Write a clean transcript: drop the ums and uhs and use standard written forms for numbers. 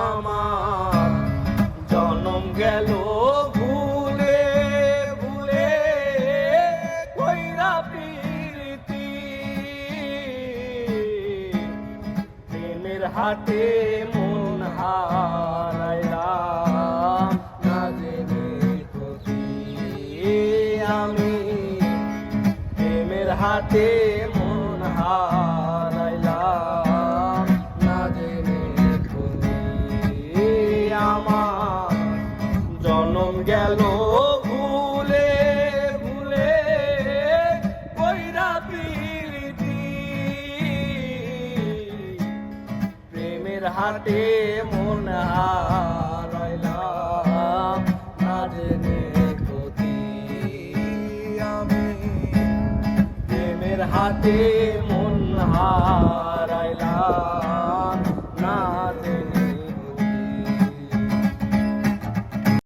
আমার জনম গেল ভুলে ভুলে কইরা প্রীতি প্রেমের হাটে মন হারাইলাম না জেনে ক্ষতি আমি প্রেমের হাটে মন হারাইলাম না জেনে ক্ষতি আমার জনম গেল ভুলে ভুলে কইরা প্রীতি প্রেমের হাটে মন হারাইলাম না জেনে ক্ষতি আমি প্রেমের হাটে মন হারাইলাম।